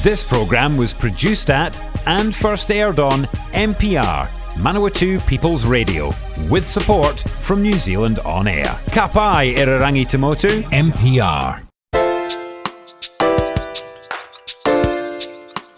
This programme was produced at and first aired on MPR, Manawatu People's Radio, with support from New Zealand On Air. Ka pai Irarangi Tamotu, MPR.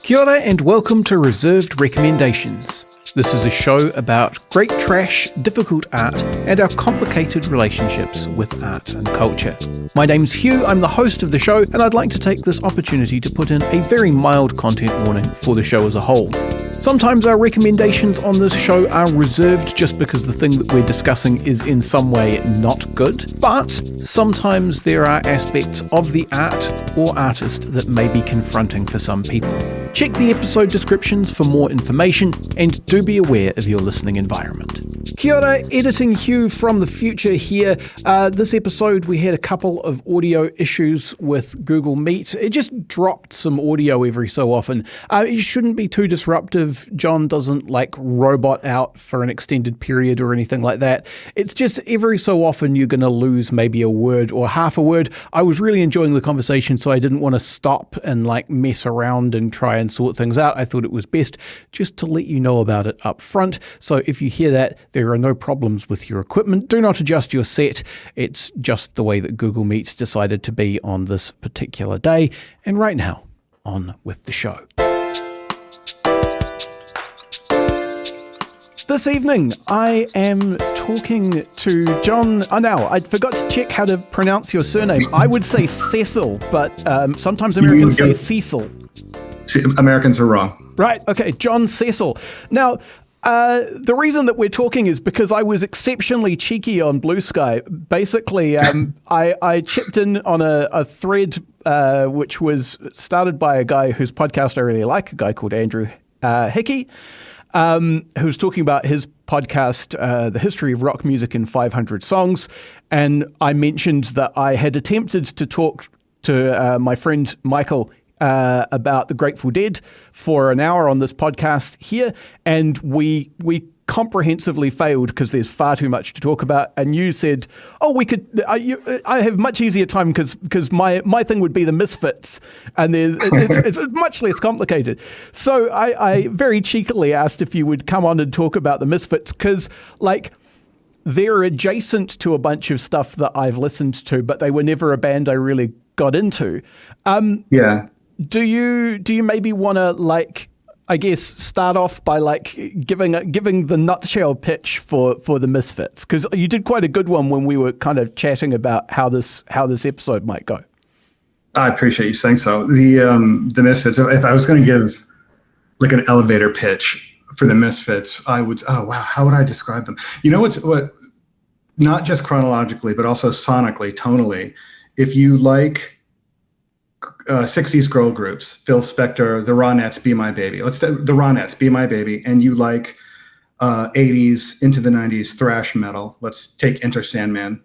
Kia ora and welcome to Reserved Recommendations. This is a show about great trash, difficult art, and our complicated relationships with art and culture. My name's Hugh, I'm the host of the show, and I'd like to take this opportunity to put in a very mild content warning for the show as a whole. Sometimes our recommendations on this show are reserved just because the thing that we're discussing is in some way not good, but sometimes there are aspects of the art or artist that may be confronting for some people. Check the episode descriptions for more information, and do be aware of your listening environment. Kia ora, Editing Hugh from the future here. This episode we had a couple of audio issues with Google Meet. It just dropped some audio every so often. It shouldn't be too disruptive. John doesn't robot out for an extended period or anything like that. It's just every so often you're going to lose maybe a word or half a word. I was really enjoying the conversation, so I didn't want to stop and mess around and try and sort things out. I thought it was best just to let you know about it up front. So if you hear that, there are no problems with your equipment. Do not adjust your set. It's just the way that Google Meets decided to be on this particular day. And right now, on with the show. This evening, I am talking to John. Now, I forgot to check how to pronounce your surname. I would say Cecil, but sometimes Americans say Cecil. Americans are wrong. Right. Okay. John Cecil. Now, the reason that we're talking is because I was exceptionally cheeky on Blue Sky. Basically, I chipped in on a thread which was started by a guy whose podcast I really like, a guy called Andrew Hickey. Who's talking about his podcast, The History of Rock Music in 500 Songs. And I mentioned that I had attempted to talk to my friend Michael about the Grateful Dead for an hour on this podcast here. And we comprehensively failed because there's far too much to talk about. And you said, oh, we could, I have much easier time because my thing would be the Misfits, and it's much less complicated. So I very cheekily asked if you would come on and talk about the Misfits, because they're adjacent to a bunch of stuff that I've listened to, but they were never a band I really got into. Yeah. Do you maybe want to I guess start off by giving the nutshell pitch for the Misfits, because you did quite a good one when we were kind of chatting about how this episode might go. I appreciate you saying so. The Misfits. If I was going to give an elevator pitch for the Misfits, I would. Oh wow, how would I describe them? You know what? Not just chronologically, but also sonically, tonally. If you like 60s girl groups, Phil Spector, the Ronettes, Be My Baby. Let's do the Ronettes, Be My Baby. And you like 80s into the 90s thrash metal. Let's take Enter Sandman.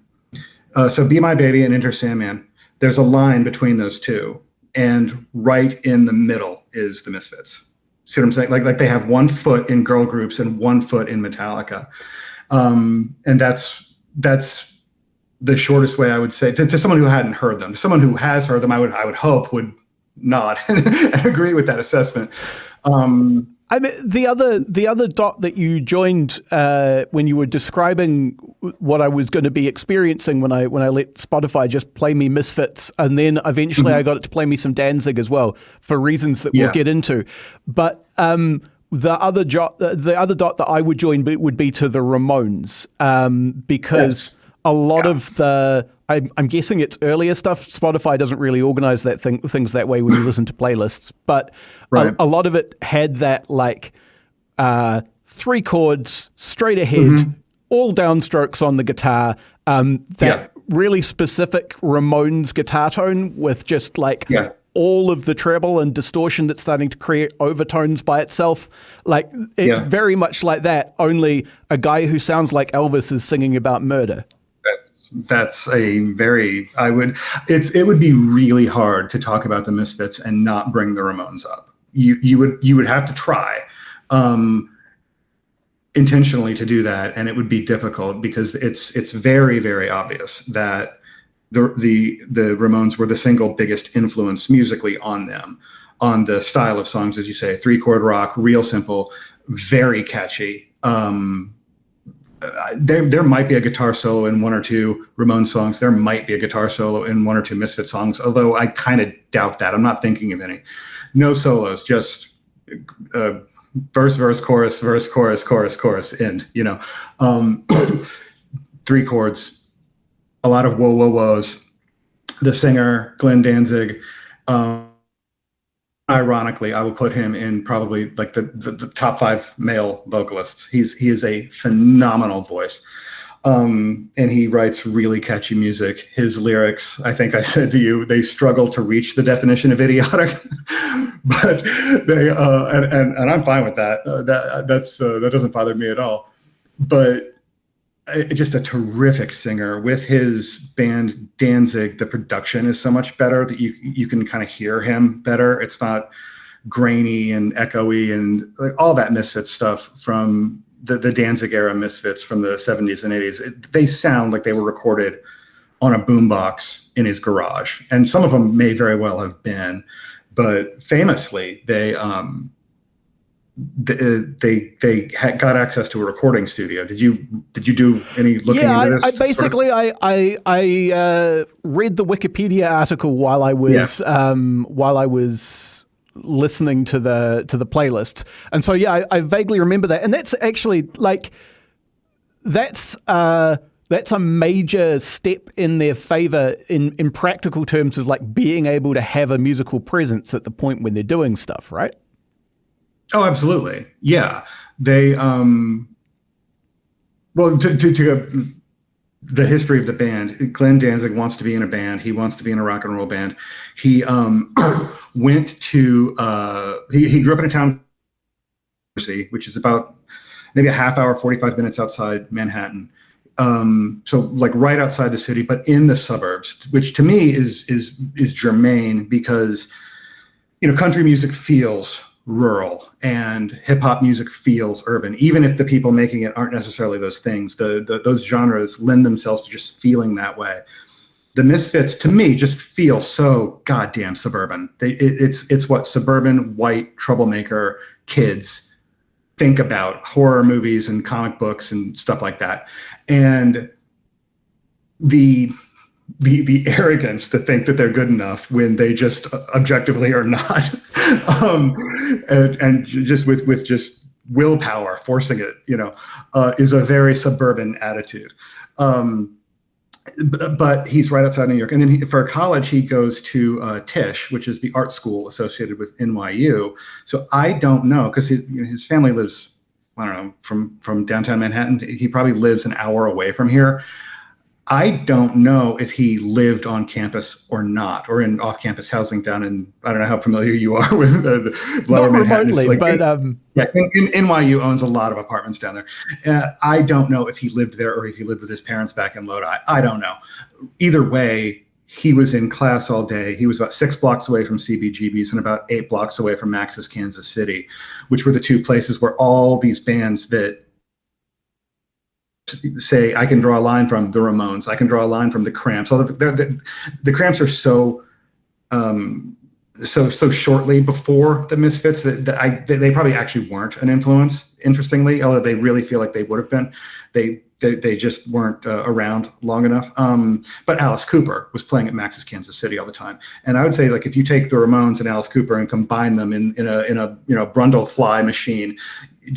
So Be My Baby and Enter Sandman. There's a line between those two, and right in the middle is the Misfits. See what I'm saying? Like they have 1 foot in girl groups and 1 foot in Metallica. And that's the shortest way I would say to someone who hadn't heard them. Someone who has heard them, I would hope would nod and agree with that assessment. I mean, the other dot that you joined when you were describing what I was going to be experiencing when I let Spotify just play me Misfits, and then eventually I got it to play me some Danzig as well for reasons that we'll get into. But the other dot that I would join would be to the Ramones, because. Yes. A lot of I'm guessing it's earlier stuff. Spotify doesn't really organize things that way when you listen to playlists, but right. a lot of it had that 3 chords straight ahead, all downstrokes on the guitar, really specific Ramones guitar tone with just all of the treble and distortion that's starting to create overtones by itself. It's very much like that, only a guy who sounds like Elvis is singing about murder. That's a very, it would be really hard to talk about the Misfits and not bring the Ramones up. You would have to try intentionally to do that, and it would be difficult because it's very, very obvious that the Ramones were the single biggest influence musically on them. on the style of songs, as you say, 3-chord rock, real simple, very catchy. There might be a guitar solo in 1 or 2 Ramones songs. There might be a guitar solo in 1 or 2 Misfits songs, although I kind of doubt that. I'm not thinking of any. No solos, just verse, chorus, verse, chorus, end, 3 chords, a lot of whoa, whoa, whoas. The singer, Glen Danzig, ironically, I will put him in probably like the top 5 male vocalists. He is a phenomenal voice. And he writes really catchy music. His lyrics, I think I said to you, they struggle to reach the definition of idiotic, but they, and I'm fine with that. That doesn't bother me at all. But just a terrific singer. With his band Danzig, the production is so much better that you can kind of hear him better. It's not grainy and echoey and like all that Misfits stuff from the Danzig era Misfits from the 70s and 80s. They sound like they were recorded on a boombox in his garage, and some of them may very well have been, but famously they got access to a recording studio. Did you do any looking into this? I basically I read the Wikipedia article while I was listening to the playlists, and so I vaguely remember that, and that's actually like that's a major step in their favor in practical terms of like being able to have a musical presence at the point when they're doing stuff, right? Oh, absolutely. Yeah. They, well, to the history of the band, Glen Danzig wants to be in a band. He wants to be in a rock and roll band. He went to, he grew up in a town, which is about maybe a half hour, 45 minutes outside Manhattan. So like right outside the city, but in the suburbs, which to me is germane because, country music feels rural and hip hop music feels urban, even if the people making it aren't necessarily those things. Those genres lend themselves to just feeling that way. The Misfits, to me, just feel so goddamn suburban. It's what suburban white troublemaker kids think about horror movies and comic books and stuff like that. And the arrogance to think that they're good enough when they just objectively are not, and just with just willpower forcing it, is a very suburban attitude. But he's right outside New York, and then for college he goes to Tisch, which is the art school associated with NYU. So I don't know, because his family lives, I don't know, from downtown Manhattan. He probably lives an hour away from here. I don't know if he lived on campus or not, or in off-campus housing down in, I don't know how familiar you are with the Lower Manhattan. Remotely, but NYU owns a lot of apartments down there. I don't know if he lived there or if he lived with his parents back in Lodi. I don't know. Either way, he was in class all day. He was about 6 blocks away from CBGB's and about 8 blocks away from Max's Kansas City, which were the 2 places where all these bands that say, I can draw a line from the Ramones, I can draw a line from the Cramps. Although the Cramps are so shortly before the Misfits that they probably actually weren't an influence. Interestingly, although they really feel like they would have been, they just weren't around long enough. But Alice Cooper was playing at Max's Kansas City all the time, and I would say, like, if you take the Ramones and Alice Cooper and combine them in a Brundle fly machine,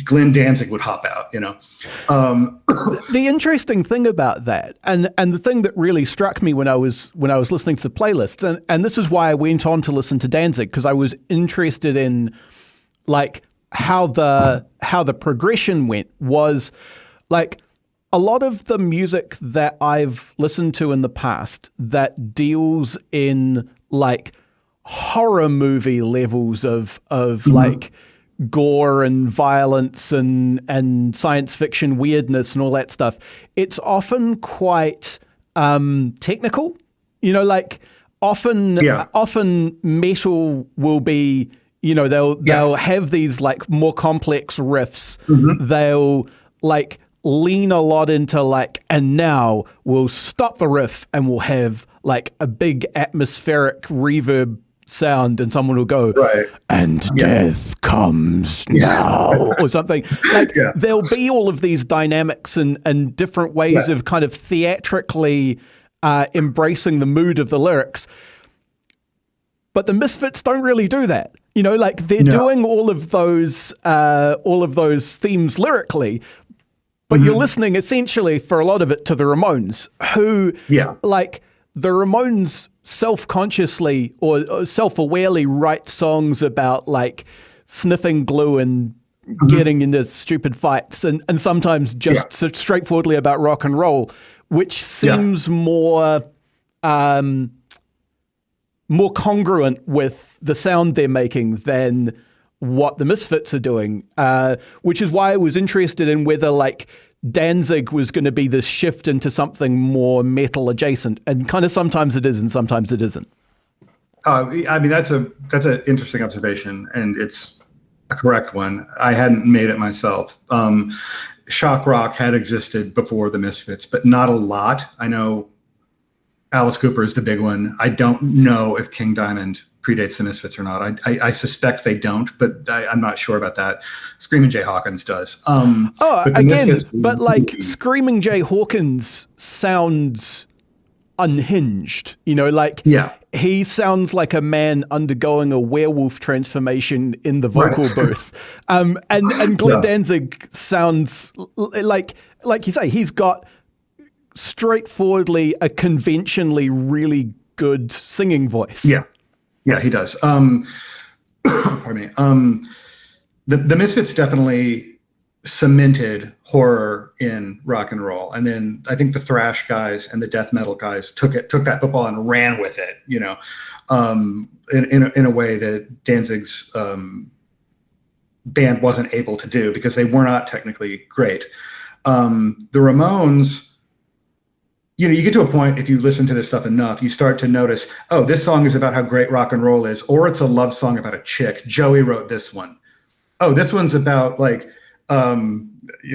Glen Danzig would hop out. The interesting thing about that, and the thing that really struck me when I was listening to the playlists, and this is why I went on to listen to Danzig, because I was interested in like how the progression went, was like a lot of the music that I've listened to in the past that deals in like horror movie levels of like gore and violence and science fiction weirdness and all that stuff. It's often quite technical, like often metal will be, they'll have these like more complex riffs. They'll like lean a lot into like, and now we'll stop the riff and we'll have like a big atmospheric reverb sound, and someone will go, right, and death comes now, or something. Like there'll be all of these dynamics and different ways of kind of theatrically embracing the mood of the lyrics. But the Misfits don't really do that. You know, like they're doing all of those themes lyrically, but you're listening essentially for a lot of it to the Ramones, who like the Ramones self-consciously or self-awarely write songs about like sniffing glue and getting into stupid fights, and sometimes just straightforwardly about rock and roll, which seems more congruent with the sound they're making than what the Misfits are doing, which is why I was interested in whether like Danzig was going to be this shift into something more metal adjacent, and kind of sometimes it is and sometimes it isn't. I mean, that's an interesting observation, and it's a correct one. I hadn't made it myself. Shock rock had existed before the Misfits, but not a lot. I know Alice Cooper is the big one. I don't know if King Diamond predates the Misfits or not. I suspect they don't, but I'm not sure about that. Screaming Jay Hawkins does. But like Screaming Jay Hawkins sounds unhinged, you know, like he sounds like a man undergoing a werewolf transformation in the vocal booth. And Glen Danzig sounds like you say, he's got straightforwardly a conventionally really good singing voice. Yeah, he does. Pardon me. The Misfits definitely cemented horror in rock and roll, and then I think the thrash guys and the death metal guys took that football and ran with it. You know, in a way that Danzig's band wasn't able to do because they were not technically great. The Ramones. You know, you get to a point, if you listen to this stuff enough, you start to notice, oh, this song is about how great rock and roll is, or it's a love song about a chick. Joey wrote this one. Oh, this one's about like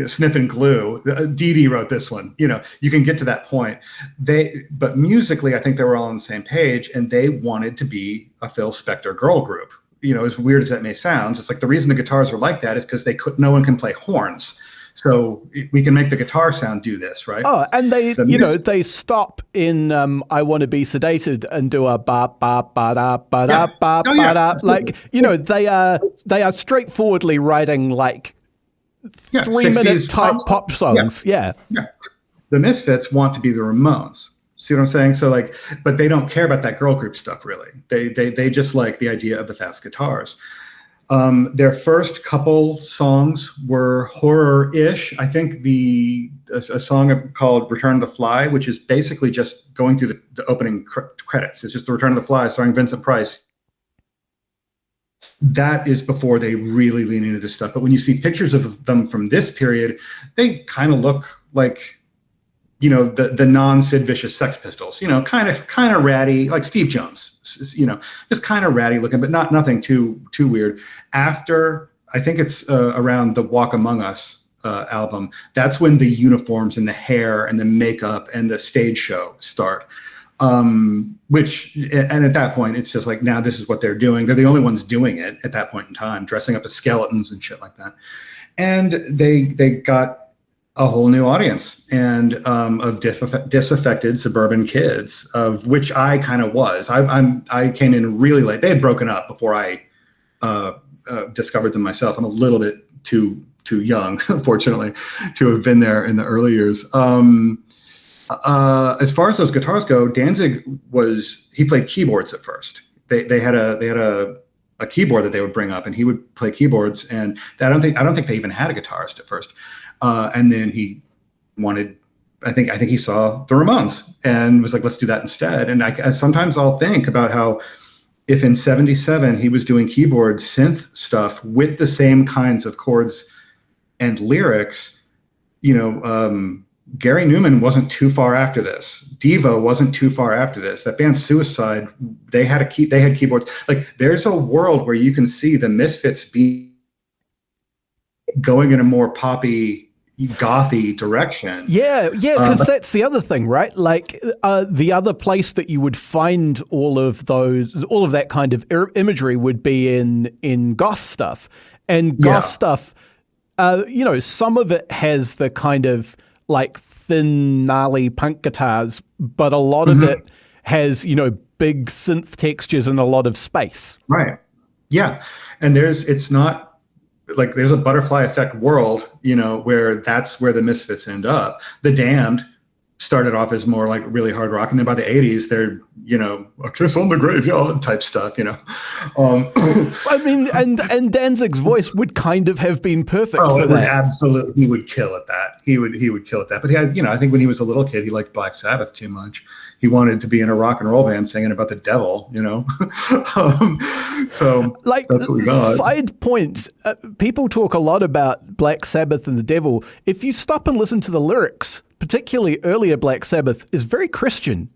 sniffing glue. Dee Dee wrote this one. You know, you can get to that point. But musically, I think they were all on the same page, and they wanted to be a Phil Spector girl group. You know, as weird as that may sound, it's like the reason the guitars were like that is because no one can play horns. So we can make the guitar sound do this, right? Oh, and they stop in I Want to Be Sedated and do a ba ba ba da ba da ba ba da. Like, you know, they are straightforwardly writing like 3-minute type pop songs. Yeah. The Misfits want to be the Ramones. See what I'm saying? So like, but they don't care about that girl group stuff really. They just like the idea of the fast guitars. Their first couple songs were horror-ish. I think a song called Return of the Fly, which is basically just going through the opening credits. It's just the Return of the Fly starring Vincent Price. That is before they really lean into this stuff. But when you see pictures of them from this period, they kind of look like, you know, the non-Sid Vicious Sex Pistols, you know, kind of ratty, like Steve Jones, you know, just kind of ratty looking, but nothing too weird. After, I think it's around the Walk Among Us album, that's when the uniforms and the hair and the makeup and the stage show start. And at that point, it's just like, now this is what they're doing. They're the only ones doing it at that point in time, dressing up as skeletons and shit like that. And they got a whole new audience and of disaffected suburban kids, of which I kind of was. I came in really late. They had broken up before I discovered them myself. I'm a little bit too young, unfortunately, to have been there in the early years. As far as those guitars go, Danzig he played keyboards at first. They had a keyboard that they would bring up, and he would play keyboards. And I don't think they even had a guitarist at first. And then he wanted, I think he saw the Ramones and was like, let's do that instead. And sometimes I'll think about how if in 77 he was doing keyboard synth stuff with the same kinds of chords and lyrics, you know, Gary Newman wasn't too far after this. Devo wasn't too far after this. That band Suicide, they had keyboards. Like, there's a world where you can see the Misfits be going in a more poppy, gothy direction. Yeah, because that's the other thing, right? Like the other place that you would find all of that kind of imagery would be in goth stuff, and goth stuff. Some of it has the kind of like thin, gnarly punk guitars, but a lot of it has big synth textures and a lot of space. Right. Yeah, and it's not. Like there's a butterfly effect world, where that's where the Misfits end up. The Damned started off as more like really hard rock, and then by the 80s, they're a kiss on the graveyard type stuff. I mean, and Danzig's voice would kind of have been perfect for that. Absolutely, he would kill at that. He would kill at that. But he had, I think when he was a little kid, he liked Black Sabbath too much. He wanted to be in a rock and roll band singing about the devil. So like that's what we got. Side points. People talk a lot about Black Sabbath and the devil. If you stop and listen to the lyrics, particularly earlier Black Sabbath, is very Christian.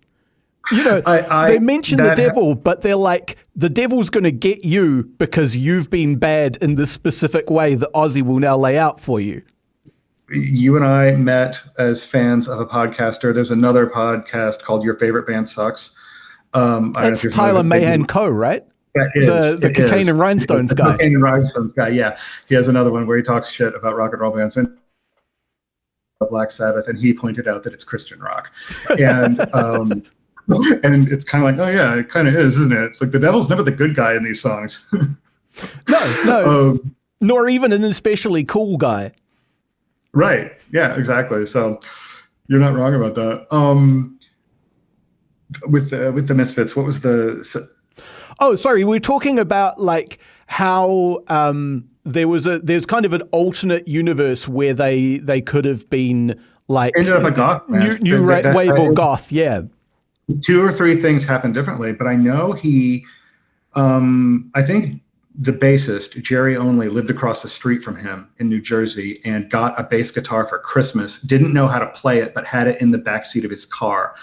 They mention the devil, but they're like, the devil's going to get you because you've been bad in this specific way that Ozzy will now lay out for you. You and I met as fans of a podcaster. There's another podcast called Your Favorite Band Sucks. That's Tyler Mahan Co., right? That is. The Cocaine and Rhinestones guy. The Cocaine and Rhinestones guy, yeah. He has another one where he talks shit about rock and roll bands and Black Sabbath, and he pointed out that it's Christian rock. And and it's kind of like, oh yeah, it kind of is, isn't it? It's like the devil's never the good guy in these songs. No. Nor even an especially cool guy. Right. Yeah, exactly. So you're not wrong about that. With the Misfits, what was the... Oh, sorry. We're talking about like how there's kind of an alternate universe where they could have been like ended up a goth band. New wave or goth, yeah. 2 or 3 things happened differently, but I know he, I think the bassist, Jerry Only, lived across the street from him in New Jersey and got a bass guitar for Christmas, didn't know how to play it, but had it in the backseat of his car.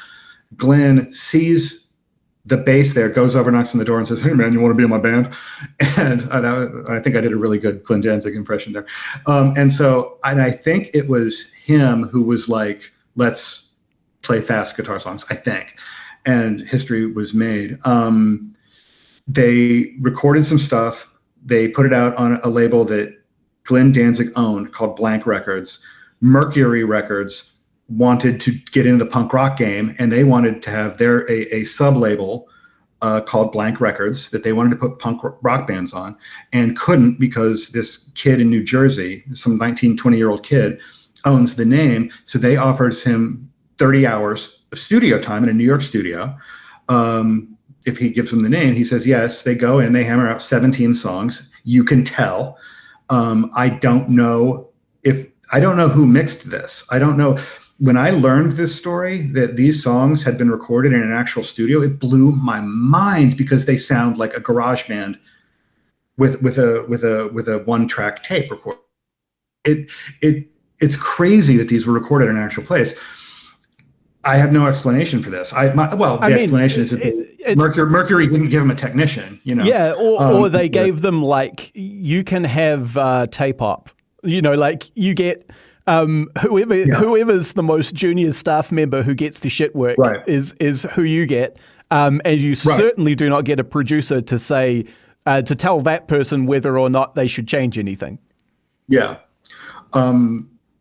Glenn sees the bass there, goes over, knocks on the door and says, "Hey man, you want to be in my band?" And I think I did a really good Glen Danzig impression there. And I think it was him who was like, let's play fast guitar songs, I think. And history was made. They recorded some stuff. They put it out on a label that Glen Danzig owned called Blank Records. Mercury Records wanted to get into the punk rock game, and they wanted to have a sub-label called Blank Records that they wanted to put punk rock bands on, and couldn't because this kid in New Jersey, some 19, 20-year-old kid, owns the name. So they offered him 30 hours of studio time in a New York studio. If he gives them the name, he says yes. They go in, they hammer out 17 songs. You can tell. I don't know who mixed this. I don't know. When I learned this story, that these songs had been recorded in an actual studio, it blew my mind because they sound like a garage band with a 1-track tape record. It's crazy that these were recorded in an actual place. I have no explanation for this. The explanation is that Mercury didn't give him a technician, Yeah, or they gave them like, you can have tape op. Like you get whoever's the most junior staff member who gets the shit work is who you get. And you certainly do not get a producer to say to tell that person whether or not they should change anything. Yeah.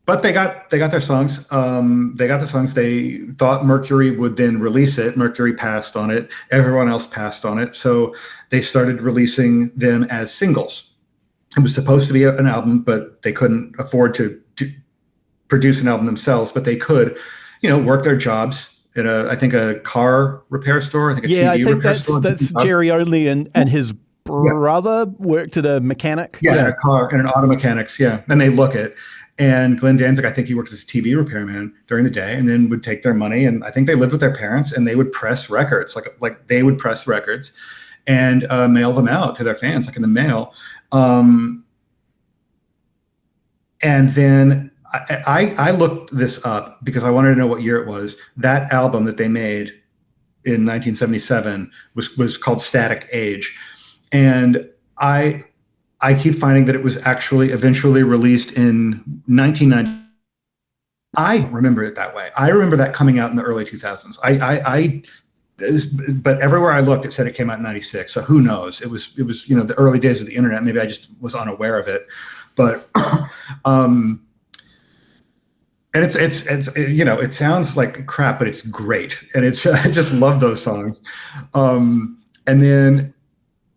But they got their songs. They got the songs. They thought Mercury would then release it. Mercury passed on it. Everyone else passed on it. So they started releasing them as singles. It was supposed to be an album, but they couldn't afford to produce an album themselves. But they could, work their jobs at a car repair store. I think that's Jerry Only and his brother worked at a mechanic. Yeah, a car and an auto mechanics. Yeah, and they look it. And Glen Danzig, I think he worked as a TV repairman during the day, and then would take their money. And I think they lived with their parents, and they would press records, like they would press records, and mail them out to their fans, like in the mail. And then I looked this up because I wanted to know what year it was. That album that they made in 1977 was called Static Age, and I keep finding that it was actually eventually released in 1990 I remember it that way. I remember that coming out in the early 2000s. But everywhere I looked, it said it came out in 96. So who knows? It was, the early days of the internet. Maybe I just was unaware of it, but, and it's it sounds like crap, but it's great. And I just love those songs. And then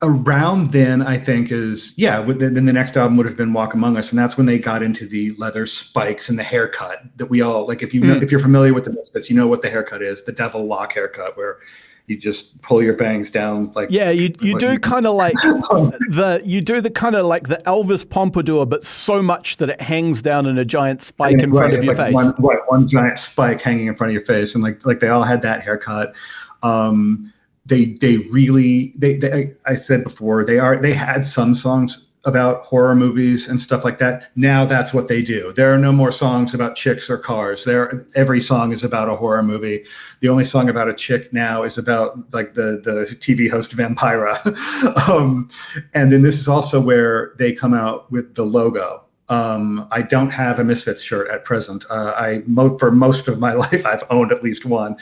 around then, I think then the next album would have been Walk Among Us. And that's when they got into the leather spikes and the haircut that we all like. If you're familiar with the Misfits, you know what the haircut is, the devil lock haircut, where you just pull your bangs down. Like, yeah, you do kind of like the kind of like the Elvis pompadour, but so much that it hangs down in a giant spike in front of your face. One giant spike hanging in front of your face. And like they all had that haircut. They I said before, they had some songs about horror movies and stuff like that. Now that's what they do. There are no more songs about chicks or cars. Every song is about a horror movie. The only song about a chick now is about like the TV host Vampira. And then this is also where they come out with the logo. I don't have a Misfits shirt at present. For most of my life, I've owned at least one,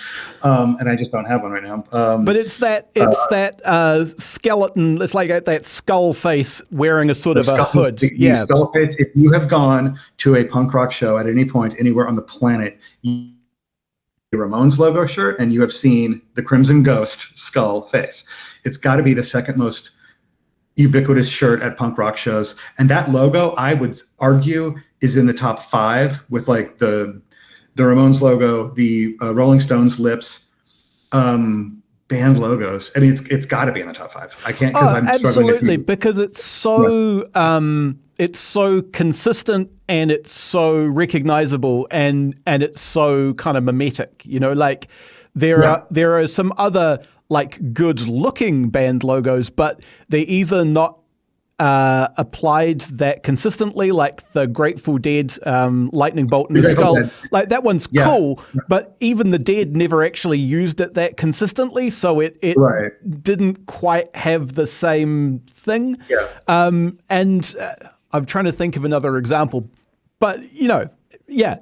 and I just don't have one right now. But it's that skeleton. It's like that skull face wearing a sort of a hood. The skull face. If you have gone to a punk rock show at any point anywhere on the planet, the Ramones logo shirt, and you have seen the Crimson Ghost skull face. It's got to be the second most ubiquitous shirt at punk rock shows, and that logo, I would argue, is in the top 5 with like the Ramones logo, the Rolling Stones lips, band logos. I mean, it's got to be in the top 5. I can't because I'm absolutely because it's so it's so consistent and it's so recognizable and it's so kind of mimetic. Like there are some other like good looking band logos, but they're either not applied that consistently, like the Grateful Dead lightning bolt in the skull. Like that one's cool, but even the Dead never actually used it that consistently, so it didn't quite have the same thing. And I'm trying to think of another example, but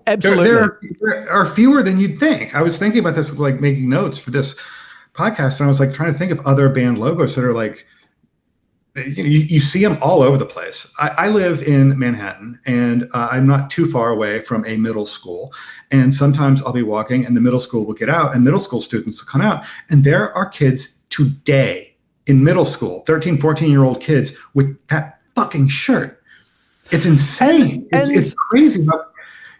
absolutely. There are fewer than you'd think. I was thinking about this, like making notes for this podcast, and I was like trying to think of other band logos that are like, you see them all over the place. I live in Manhattan, and I'm not too far away from a middle school, and sometimes I'll be walking and the middle school will get out and middle school students will come out, and there are kids today in middle school, 13, 14-year-old kids with that fucking shirt. It's insane. It's crazy.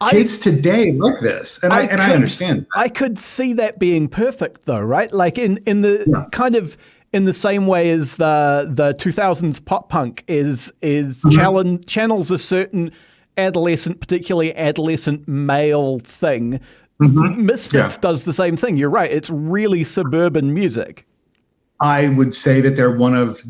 Kids today like this, and I understand that. I could see that being perfect, though, right? Like in the kind of in the same way as the 2000s pop punk is channels a certain adolescent, particularly adolescent male thing. Misfits does the same thing. You're right. It's really suburban music. I would say that they're one of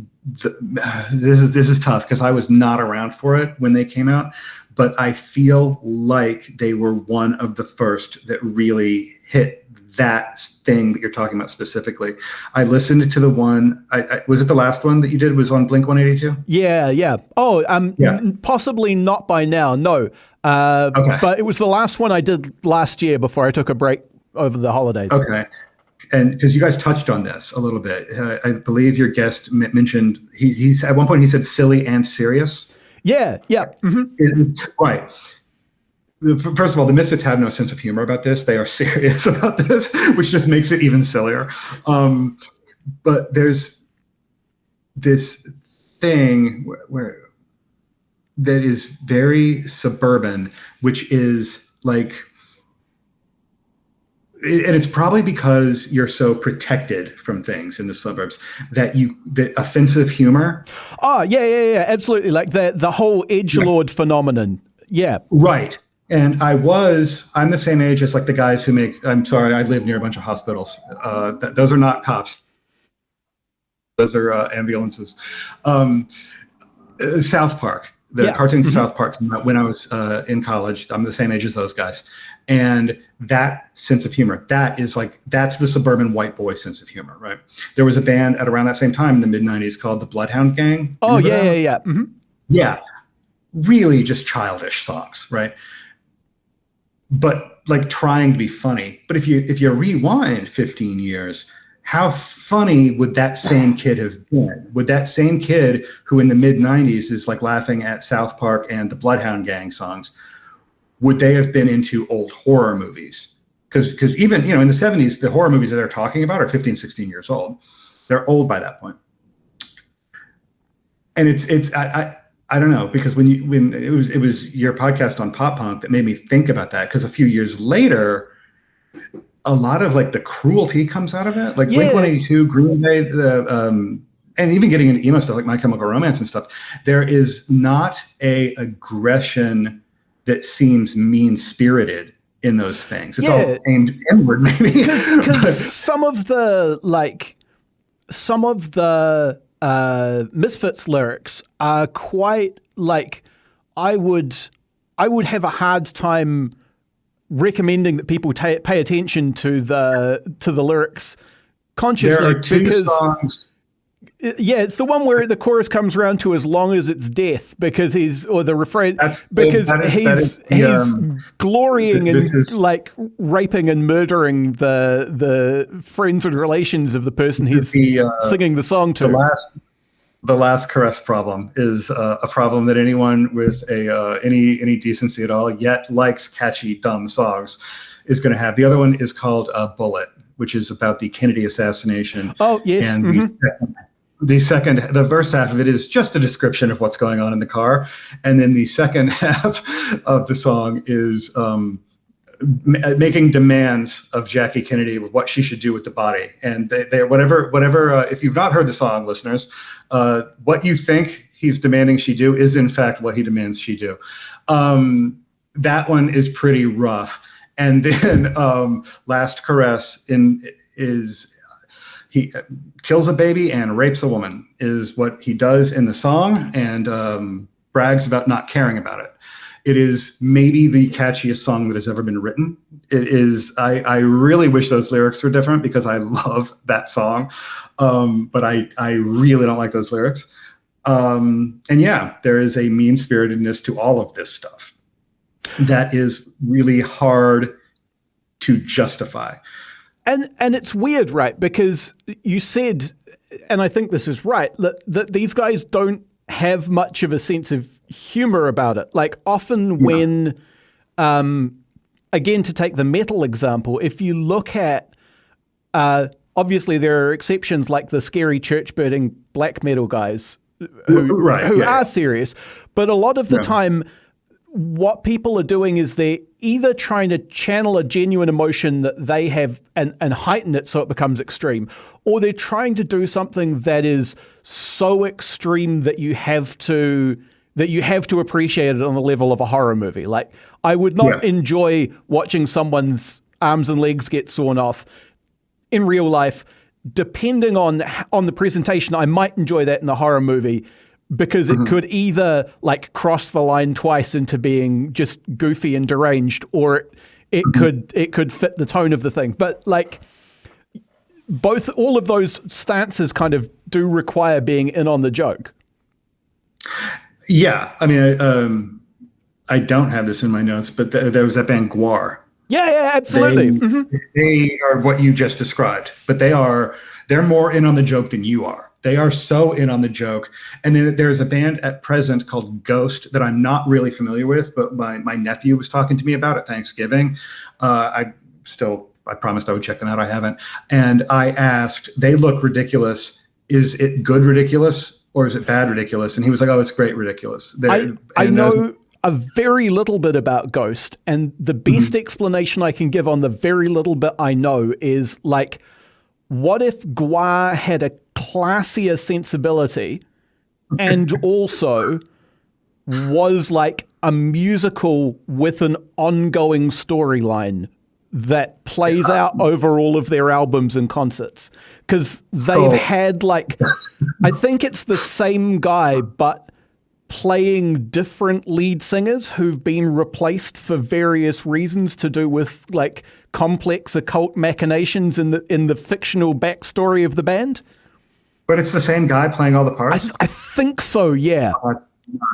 this is tough because I was not around for it when they came out. But I feel like they were one of the first that really hit that thing that you're talking about specifically. I listened to the one, was it the last one that you did was on Blink 182? Yeah. Oh, possibly not by now, no. Okay. But it was the last one I did last year before I took a break over the holidays. Okay. And because you guys touched on this a little bit, I believe your guest mentioned, he's at one point he said silly and serious. Yeah. Right. First of all, the Misfits have no sense of humor about this. They are serious about this, which just makes it even sillier. But there's this thing where that is very suburban, which is like, and it's probably because you're so protected from things in the suburbs that offensive humor. Oh, yeah, absolutely. Like the whole edgelord phenomenon. Yeah. Right. And I'm the same age as like the guys who I'm sorry, I live near a bunch of hospitals. Those are not cops. Those are ambulances. South Park, the cartoon South Park came out when I was in college. I'm the same age as those guys. And that sense of humor, that's the suburban white boy sense of humor, right? There was a band at around that same time in the mid-90s called the Bloodhound Gang. Oh, yeah. Mm-hmm. Yeah. Really just childish songs, right? but like trying to be funny. But if you rewind 15 years, how funny would that same kid have been? Would that same kid who in the mid 90s is like laughing at South Park and the Bloodhound Gang songs, would they have been into old horror movies? Because even, in the 70s, the horror movies that they're talking about are 15, 16 years old. They're old by that point. And I don't know, because when it was your podcast on pop punk that made me think about that, because a few years later, a lot of like the cruelty comes out of it, like Blink-182, Green Day, and even getting into emo stuff like My Chemical Romance and stuff. There is not a aggression that seems mean-spirited in those things. It's all aimed inward, maybe. Because some of the Misfits lyrics are quite like, I would have a hard time recommending that people pay attention to the lyrics consciously. There are two because songs. It's the one where the chorus comes around to "as long as it's death," because he's glorying in like raping and murdering the friends and relations of the person he's singing the song to. The last caress problem is a problem that anyone with any decency at all yet likes catchy, dumb songs is going to have. The other one is called Bullet, which is about the Kennedy assassination. Oh, yes. And the first half of it is just a description of what's going on in the car. And then the second half of the song is making demands of Jackie Kennedy with what she should do with the body. And they whatever, if you've not heard the song, listeners, what you think he's demanding she do is in fact what he demands she do. That one is pretty rough. And then Last Caress is he kills a baby and rapes a woman is what he does in the song, and brags about not caring about it. It is maybe the catchiest song that has ever been written. It is. I really wish those lyrics were different because I love that song, but I really don't like those lyrics. And yeah, there is a mean-spiritedness to all of this stuff that is really hard to justify. And it's weird, right? Because you said, and I think this is right, that these guys don't have much of a sense of humor about it. Like often when, again, to take the metal example, if you look at, obviously there are exceptions like the scary church burning black metal guys who are serious, but a lot of the time what people are doing is they're either trying to channel a genuine emotion that they have and heighten it so it becomes extreme, or they're trying to do something that is so extreme that you have to appreciate it on the level of a horror movie. Like I would not enjoy watching someone's arms and legs get sawn off in real life. Depending on the presentation, I might enjoy that in a horror movie, because it could either like cross the line twice into being just goofy and deranged, or it could fit the tone of the thing. But like all of those stances kind of do require being in on the joke. Yeah, I mean, I don't have this in my notes, but there was that band Gwar. Yeah, absolutely. They are what you just described, but they're more in on the joke than you are. They are so in on the joke. And then there's a band at present called Ghost that I'm not really familiar with, but my nephew was talking to me about at Thanksgiving. I promised I would check them out. I haven't. And I asked, they look ridiculous. Is it good ridiculous or is it bad ridiculous? And he was like, oh, it's great ridiculous. I know a very little bit about Ghost, and the best explanation I can give on the very little bit I know is like, what if Gwar had a classier sensibility and also was like a musical with an ongoing storyline that plays out over all of their albums and concerts? Because they've had like, I think it's the same guy, but playing different lead singers who've been replaced for various reasons to do with like complex occult machinations in the fictional backstory of the band. But it's the same guy playing all the parts? I think so, yeah. Or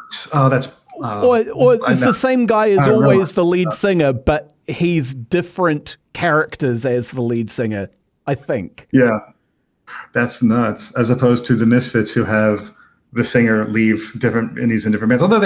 it's the same guy as always the lead singer, but he's different characters as the lead singer, I think. Yeah, that's nuts. As opposed to the Misfits, who have the singer leave different, and he's in different bands. Although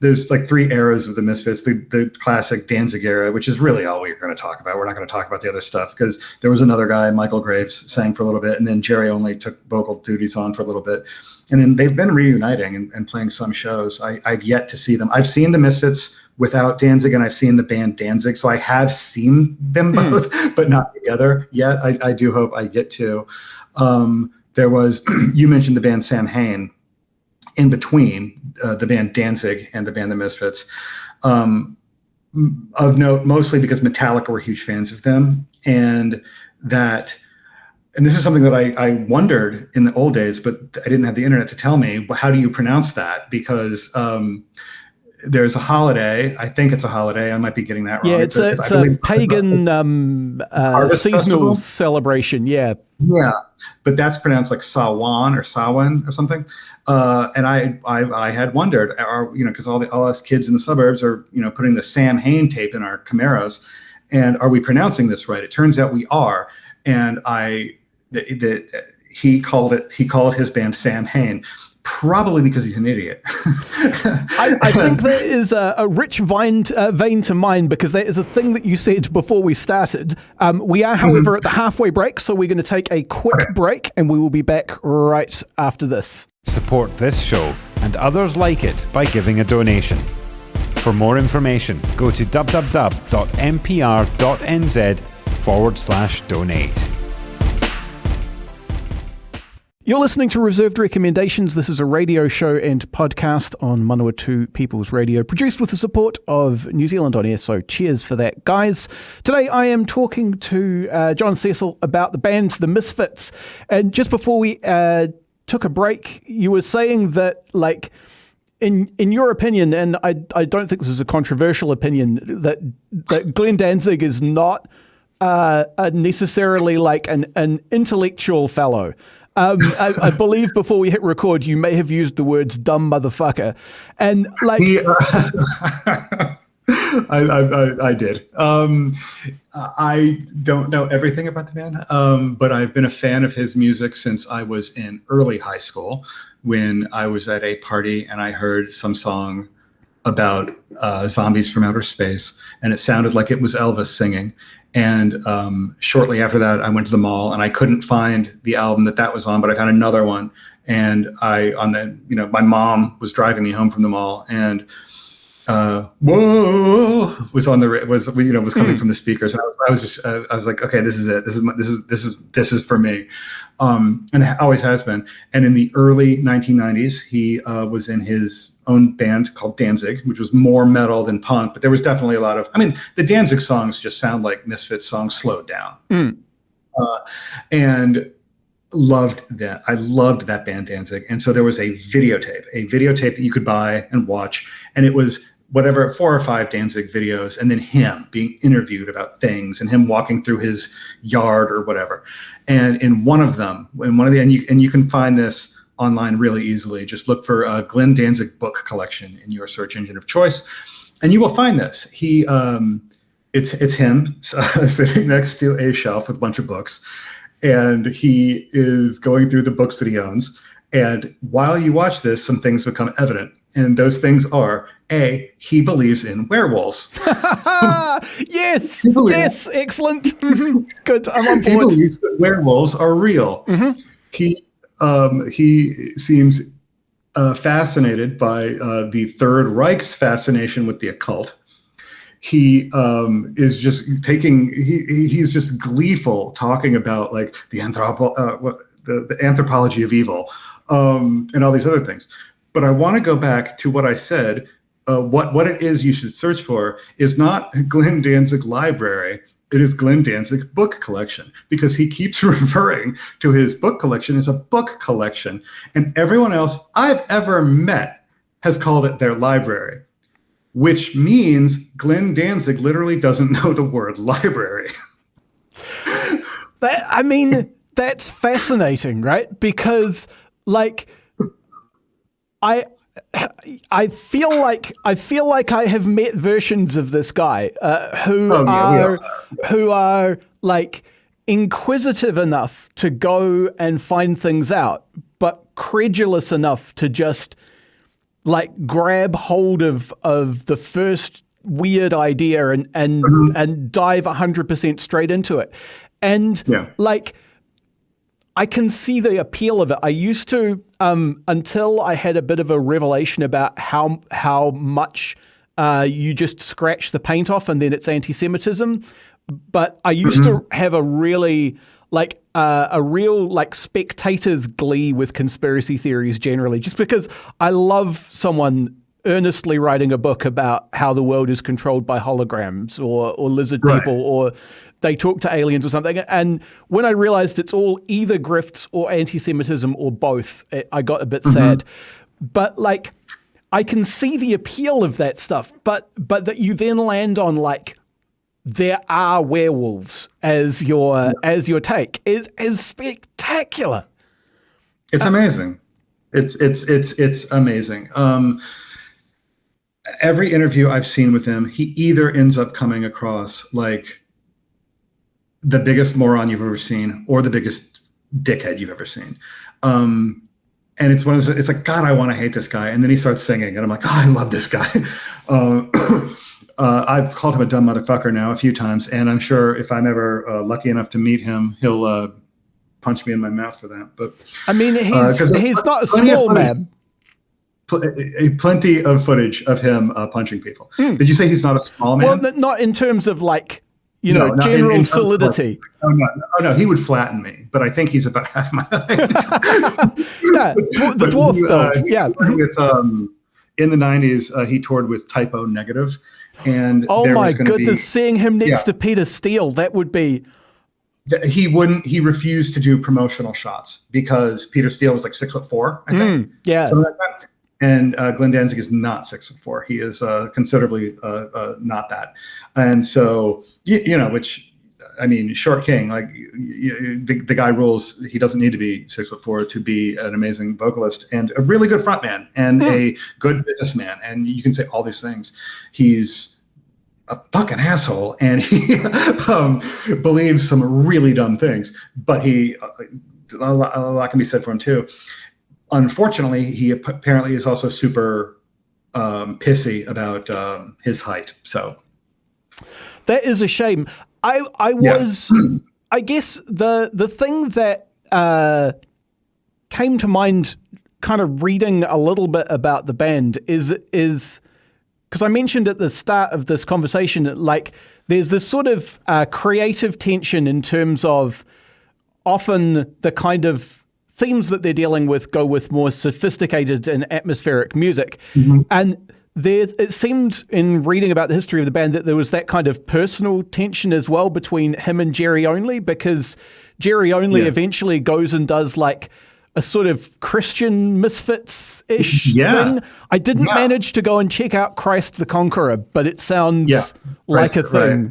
there's like 3 eras of the Misfits, the classic Danzig era, which is really all we're going to talk about. We're not going to talk about the other stuff, because there was another guy, Michael Graves, sang for a little bit, and then Jerry only took vocal duties on for a little bit. And then they've been reuniting and playing some shows. I've yet to see them. I've seen the Misfits without Danzig, and I've seen the band Danzig. So I have seen them both, but not together yet. I do hope I get to. There was, you mentioned the band Sam Hain in between the band Danzig and the band The Misfits. Of note, mostly because Metallica were huge fans of them, and this is something that I wondered in the old days, but I didn't have the internet to tell me. How do you pronounce that? Because there's a holiday. I think it's a holiday. I might be getting that wrong. Yeah, it's a pagan seasonal festival celebration. Yeah. Yeah, but that's pronounced like Sawan or Sawan or something. And I had wondered, because all us kids in the suburbs are, putting the Sam Hain tape in our Camaros, and are we pronouncing this right? It turns out we are. And he called his band Sam Hain, probably because he's an idiot. I think there is a rich vein to mine, because there is a thing that you said before we started. We are, however, at the halfway break, so we're going to take a quick break, and we will be back right after this. Support this show and others like it by giving a donation. For more information, go to www.mpr.nz/donate. You're listening to Reserved Recommendations. This is a radio show and podcast on Manawatu People's Radio, produced with the support of New Zealand On Air, so cheers for that, guys. Today I am talking to John Cecil about the band The Misfits. And just before we took a break, you were saying that, like, in your opinion, and I don't think this is a controversial opinion, that Glen Danzig is not necessarily like an intellectual fellow. I believe before we hit record, you may have used the words "dumb motherfucker," and like I did. I don't know everything about the man, but I've been a fan of his music since I was in early high school, when I was at a party and I heard some song about zombies from outer space, and it sounded like it was Elvis singing. And shortly after that, I went to the mall and I couldn't find the album that was on, but I found another one. And my mom was driving me home from the mall, and "Whoa" was coming from the speakers. And I was like, okay, this is it. This is for me. And it always has been. And in the early 1990s, he was in his own band called Danzig, which was more metal than punk, but there was definitely a lot of, the Danzig songs just sound like Misfits songs slowed down. And loved that. I loved that band Danzig. And so there was a videotape that you could buy and watch. And it was 4 or 5 Danzig videos, and then him being interviewed about things, and him walking through his yard or whatever. And in one of them, and you can find this online really easily. Just look for Glen Danzig book collection in your search engine of choice, and you will find this. It's him sitting next to a shelf with a bunch of books, and he is going through the books that he owns. And while you watch this, some things become evident, and those things are: A, he believes in werewolves. Yes, excellent. Good, I'm on board. He believes that werewolves are real. Mm-hmm. He seems fascinated by the Third Reich's fascination with the occult. He is just he's just gleeful talking about like the anthropology of evil, and all these other things. But I want to go back to what I said. What it is you should search for is not Glen Danzig Library. It is Glen Danzig book collection, because he keeps referring to his book collection as a book collection. And everyone else I've ever met has called it their library, which means Glen Danzig literally doesn't know the word library. That's fascinating, right? Because like I feel like I have met versions of this guy who are like inquisitive enough to go and find things out, but credulous enough to just like grab hold of the first weird idea and dive 100% straight into it. And like, I can see the appeal of it. I used to, until I had a bit of a revelation about how much you just scratch the paint off and then it's anti-Semitism. But I used to have a really a real spectator's glee with conspiracy theories generally, just because I love someone earnestly writing a book about how the world is controlled by holograms or lizard people, or they talk to aliens or something. And when I realized it's all either grifts or anti-Semitism or both, I got a bit sad. But like, I can see the appeal of that stuff, but that you then land on like, there are werewolves as your take is spectacular. It's amazing. It's amazing. Every interview I've seen with him, he either ends up coming across like the biggest moron you've ever seen or the biggest dickhead you've ever seen. And it's one of those, it's like, God, I want to hate this guy. And then he starts singing and I'm like, oh, I love this guy. I've called him a dumb motherfucker now a few times, and I'm sure if I'm ever lucky enough to meet him, he'll punch me in my mouth for that. But I mean, he's not a small man. Plenty of footage of him punching people. Did you say he's not a small man? Well, not in terms of like, general in solidity. No, he would flatten me, but I think he's about half my height. The dwarf build. With, in the 90s, he toured with Typo Negative. And oh my goodness, seeing him next to Peter Steele, that would be... He refused to do promotional shots because Peter Steele was like 6'4", I think. Something like that. And Glen Danzig is not 6'4". He is considerably not that. And so, which, I mean, short king, like the guy rules. He doesn't need to be 6'4" to be an amazing vocalist and a really good frontman and a good businessman. And you can say all these things. He's a fucking asshole, and he believes some really dumb things. But a lot can be said for him too. Unfortunately, he apparently is also super pissy about his height. So that is a shame. I was, I guess the thing that came to mind kind of reading a little bit about the band is because I mentioned at the start of this conversation, like there's this sort of creative tension in terms of often the kind of themes that they're dealing with go with more sophisticated and atmospheric music. And it seemed in reading about the history of the band that there was that kind of personal tension as well between him and Jerry Only, because Jerry Only eventually goes and does like a sort of Christian Misfits-ish thing. I didn't manage to go and check out Christ the Conqueror, but it sounds like a thing.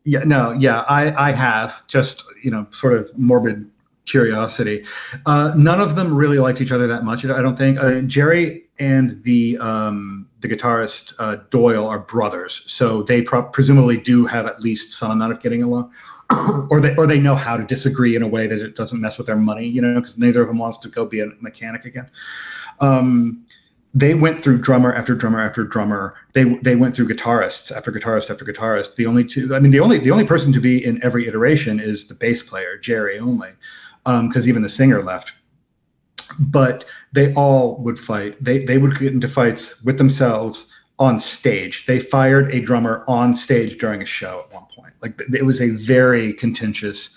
I have just, sort of morbid curiosity. None of them really liked each other that much, I don't think. Jerry and the guitarist Doyle are brothers, so they presumably do have at least some amount of getting along, or they know how to disagree in a way that it doesn't mess with their money, because neither of them wants to go be a mechanic again. They went through drummer after drummer after drummer. They went through guitarists after guitarist after guitarist. The only person to be in every iteration is the bass player, Jerry Only, because even the singer left. But they all would fight. They would get into fights with themselves on stage. They fired a drummer on stage during a show at one point. Like, it was a very contentious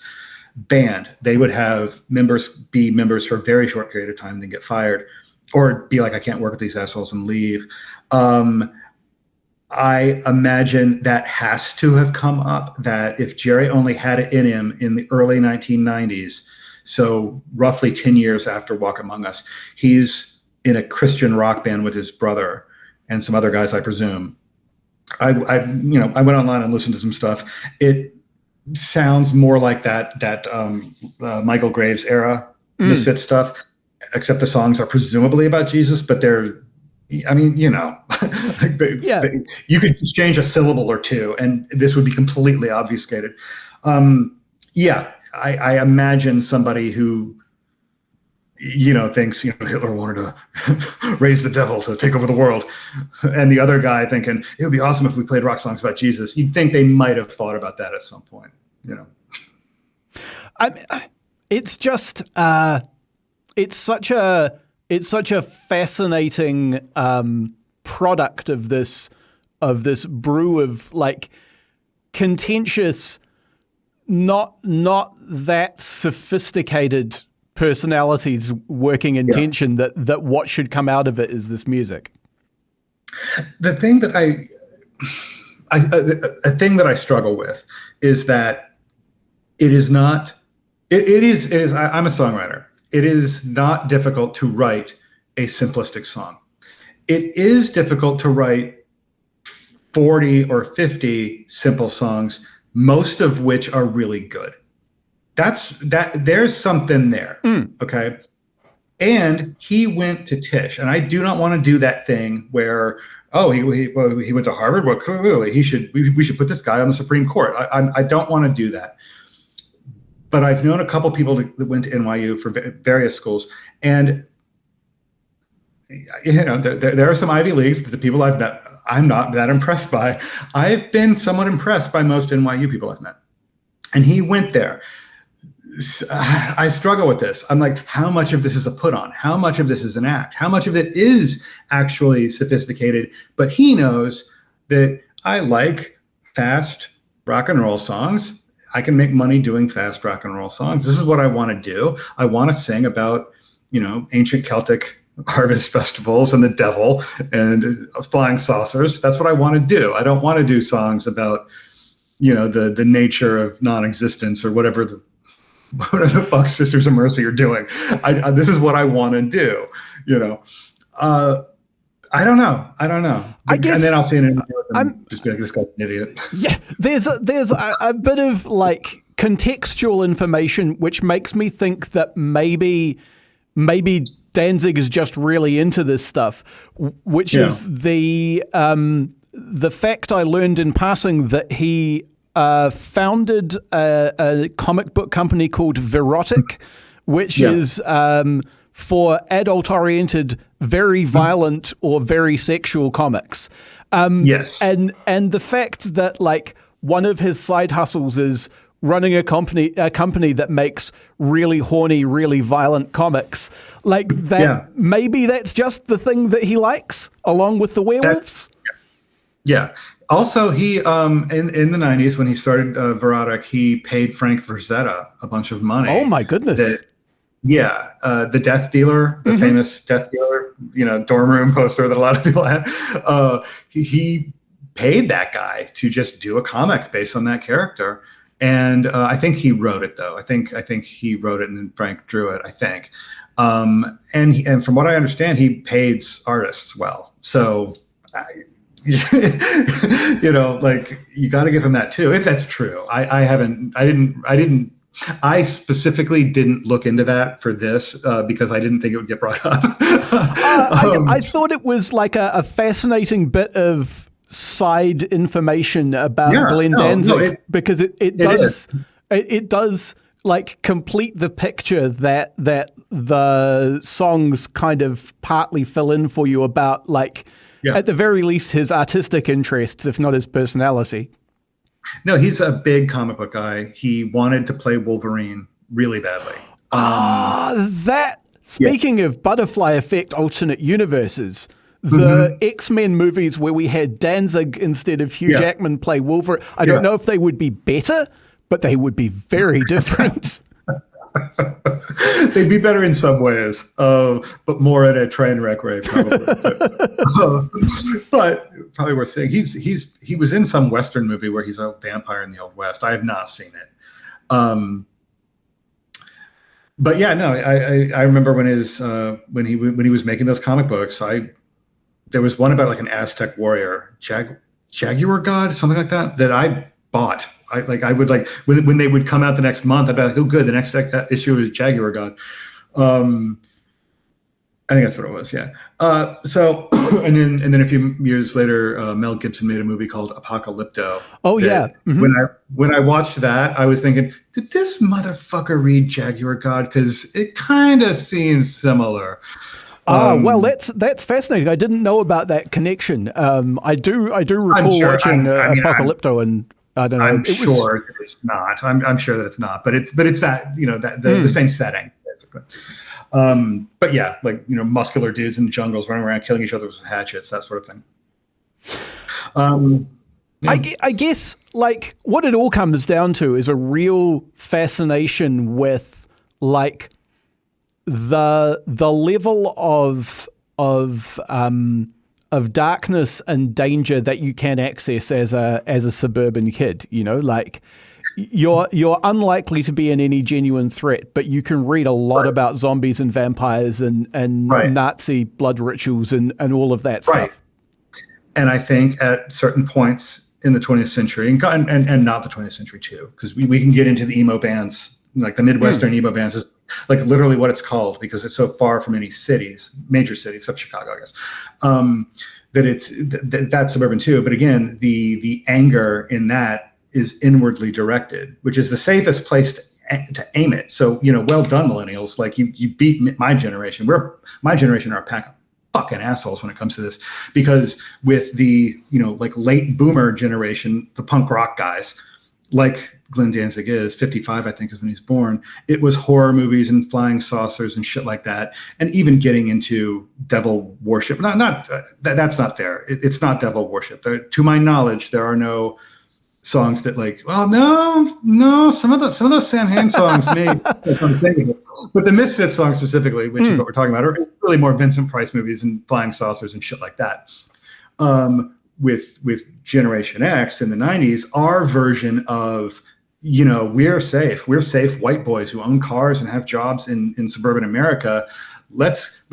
band. They would have members be members for a very short period of time and then get fired, or be like, I can't work with these assholes, and leave. I imagine that has to have come up, that if Jerry Only had it in him in the early 1990s, so roughly 10 years after Walk Among Us, he's in a Christian rock band with his brother and some other guys, I presume. I went online and listened to some stuff. It sounds more like that Michael Graves era Misfits stuff, except the songs are presumably about Jesus, but they're I mean, like you could change a syllable or two, and this would be completely obfuscated. I imagine somebody who, thinks, Hitler wanted to raise the devil to take over the world, and the other guy thinking it would be awesome if we played rock songs about Jesus. You'd think they might have thought about that at some point, It's just it's such a fascinating product of this brew of like contentious, not that sophisticated personalities working in tension, that what should come out of it is this music. The thing that a thing that I struggle with is that it is not. It is. I'm a songwriter. It is not difficult to write a simplistic song. It is difficult to write 40 or 50 simple songs, most of which are really good. There's something there. Okay. And he went to Tisch, and I do not want to do that thing where, he went to Harvard. Well, clearly we should put this guy on the Supreme Court. I don't want to do that. But I've known a couple people that went to NYU for various schools, and there are some Ivy Leagues that the people I've met I'm not that impressed by. I've been somewhat impressed by most NYU people I've met, and he went there. I struggle with this. I'm like, how much of this is a put on? How much of this is an act? How much of it is actually sophisticated? But he knows that I like fast rock and roll songs. I can make money doing fast rock and roll songs. This is what I want to do. I want to sing about, ancient Celtic harvest festivals and the devil and flying saucers. That's what I want to do. I don't want to do songs about, the nature of non-existence or whatever the fuck Sisters of Mercy are doing. This is what I want to do. I don't know. I guess, and then I'll see an interview and just be like, this guy's an idiot. Yeah, there's a bit of like contextual information which makes me think that maybe Danzig is just really into this stuff, which is the fact I learned in passing that he founded a comic book company called Verotic, which is for adult-oriented, very violent or very sexual comics. Yes. And the fact that like one of his side hustles is running a company that makes really horny, really violent comics, like that. Maybe that's just the thing that he likes, along with the werewolves. Yeah. Also, he in the 90s when he started Verotic, he paid Frank Frazetta a bunch of money. Oh my goodness! The Death Dealer, the famous Death Dealer, dorm room poster that a lot of people had. He paid that guy to just do a comic based on that character, and I think he wrote it though. I think he wrote it and then Frank drew it. I think, and from what I understand, he pays artists well. So. Like you got to give him that too, if that's true. I specifically didn't look into that for this because I didn't think it would get brought up. I thought it was like a fascinating bit of side information about Glen Danzig because it does like complete the picture that the songs kind of partly fill in for you about like. Yeah. At the very least, his artistic interests, if not his personality. No, he's a big comic book guy. He wanted to play Wolverine really badly. Speaking of butterfly effect alternate universes, the X-Men movies where we had Danzig instead of Hugh Jackman play Wolverine, I don't know if they would be better, but they would be very different. They'd be better in some ways, but more at a train wreck rate, probably. But probably worth saying. He was in some Western movie where he's a vampire in the Old West. I have not seen it. But yeah, no, I remember when he was making those comic books. There was one about like an Aztec warrior, Jaguar God, something like that I bought. I would like when they would come out the next month, I'd be like, oh good, the next issue is Jaguar God. I think that's what it was. Yeah. So, and then a few years later, Mel Gibson made a movie called Apocalypto. Oh yeah. Mm-hmm. When I watched that, I was thinking, did this motherfucker read Jaguar God? Because it kind of seems similar. Well, that's fascinating. I didn't know about that connection. I do recall watching Apocalypto, and I don't know. I'm sure that it's not. I'm sure that it's not. But it's that that the same setting basically. But yeah, like muscular dudes in the jungles running around killing each other with hatchets, that sort of thing. Yeah. I guess like what it all comes down to is a real fascination with like the level of darkness and danger that you can access as a suburban kid. Like you're unlikely to be in any genuine threat, but you can read a lot about zombies and vampires and Nazi blood rituals and all of that stuff. And I think at certain points in the 20th century, and not the 20th century too, because we can get into the emo bands, like the Midwestern emo bands is like literally what it's called because it's so far from any major cities, except Chicago, I guess. That's suburban too. But again, the anger in that is inwardly directed, which is the safest place to aim it. So, well done, millennials. Like you beat my generation. My generation are a pack of fucking assholes when it comes to this, because with the, like late boomer generation, the punk rock guys, like Glen Danzig is 55, I think is when he's born. It was horror movies and flying saucers and shit like that. And even getting into devil worship, that's not there. It's not devil worship. To my knowledge, there are no songs that no, some of those Sam Hain songs made. But the Misfits song specifically, which is what we're talking about, are really more Vincent Price movies and flying saucers and shit like that. With Generation X in the 90s, our version of we're safe white boys who own cars and have jobs in suburban America. Let's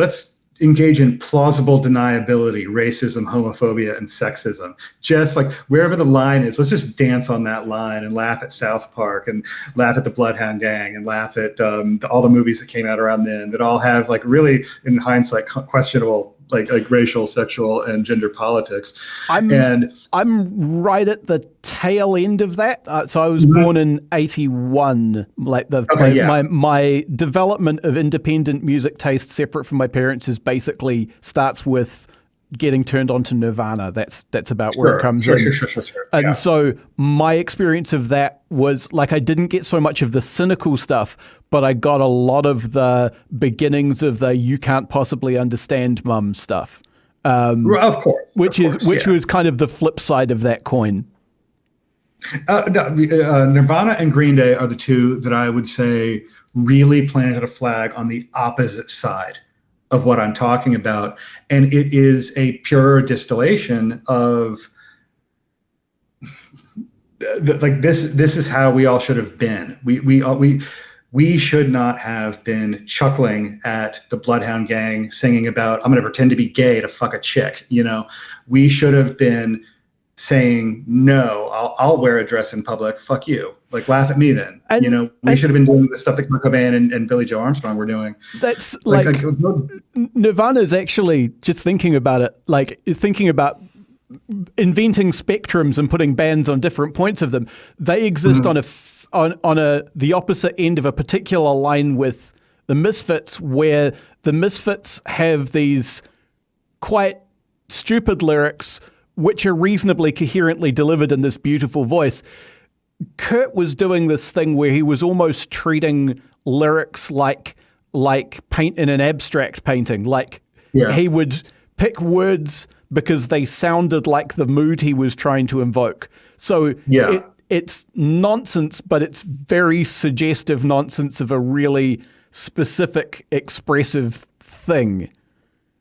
engage in plausible deniability, racism, homophobia, and sexism. Just like wherever the line is, let's just dance on that line and laugh at South Park and laugh at the Bloodhound Gang and laugh at all the movies that came out around then that all have like really, in hindsight, questionable like racial, sexual, and gender politics. I'm right at the tail end of that. So I was born in 81. Like my development of independent music taste separate from my parents is basically starts with getting turned on to Nirvana. That's about where it comes in. Sure. And so my experience of that was like I didn't get so much of the cynical stuff, but I got a lot of the beginnings of the you can't possibly understand mum stuff. Of course. Which was kind of the flip side of that coin. Nirvana and Green Day are the two that I would say really planted a flag on the opposite side of what I'm talking about. And it is a pure distillation of this is how we all should have been. We should not have been chuckling at the Bloodhound Gang singing about, I'm going to pretend to be gay to fuck a chick. We should have been saying, no, I'll wear a dress in public. Fuck you. Like, laugh at me then. We should have been doing the stuff that Kurt Cobain and Billy Joe Armstrong were doing. That's Nirvana is actually just thinking about it, like thinking about inventing spectrums and putting bands on different points of them. They exist on the opposite end of a particular line with the Misfits, where the Misfits have these quite stupid lyrics which are reasonably coherently delivered in this beautiful voice. Kurt was doing this thing where he was almost treating lyrics like paint in an abstract painting. He would pick words because they sounded like the mood he was trying to invoke. So it's nonsense, but it's very suggestive nonsense of a really specific, expressive thing.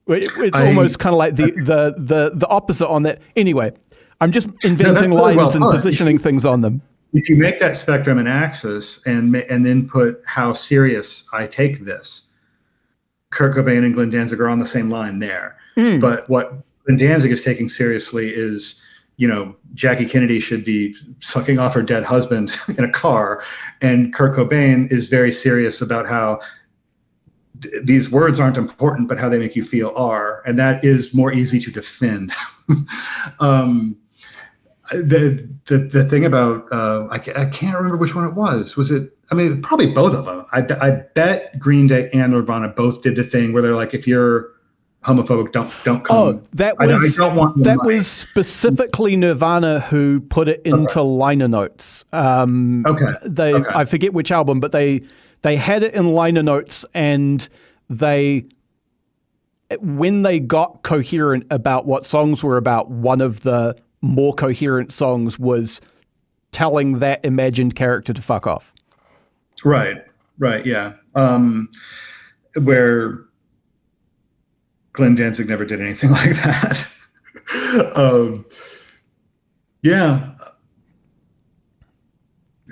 It's almost kind of like the opposite on that. Anyway, I'm just inventing lines and positioning things on them. If you make that spectrum an axis and then put how serious I take this, Kurt Cobain and Glen Danzig are on the same line there. But what Glen Danzig is taking seriously is, Jackie Kennedy should be sucking off her dead husband in a car, and Kurt Cobain is very serious about how these words aren't important, but how they make you feel are, and that is more easy to defend. The thing about I can't remember which one it was. Was it? I mean, probably both of them. I bet Green Day and Nirvana both did the thing where they're like, if you're homophobic, don't come. Oh, that was I don't want that was specifically Nirvana who put it into liner notes. Okay. I forget which album, but they had it in liner notes, and when they got coherent about what songs were about, one of the more coherent songs was telling that imagined character to fuck off. Right, yeah. Where Glen Danzig never did anything like that. Yeah.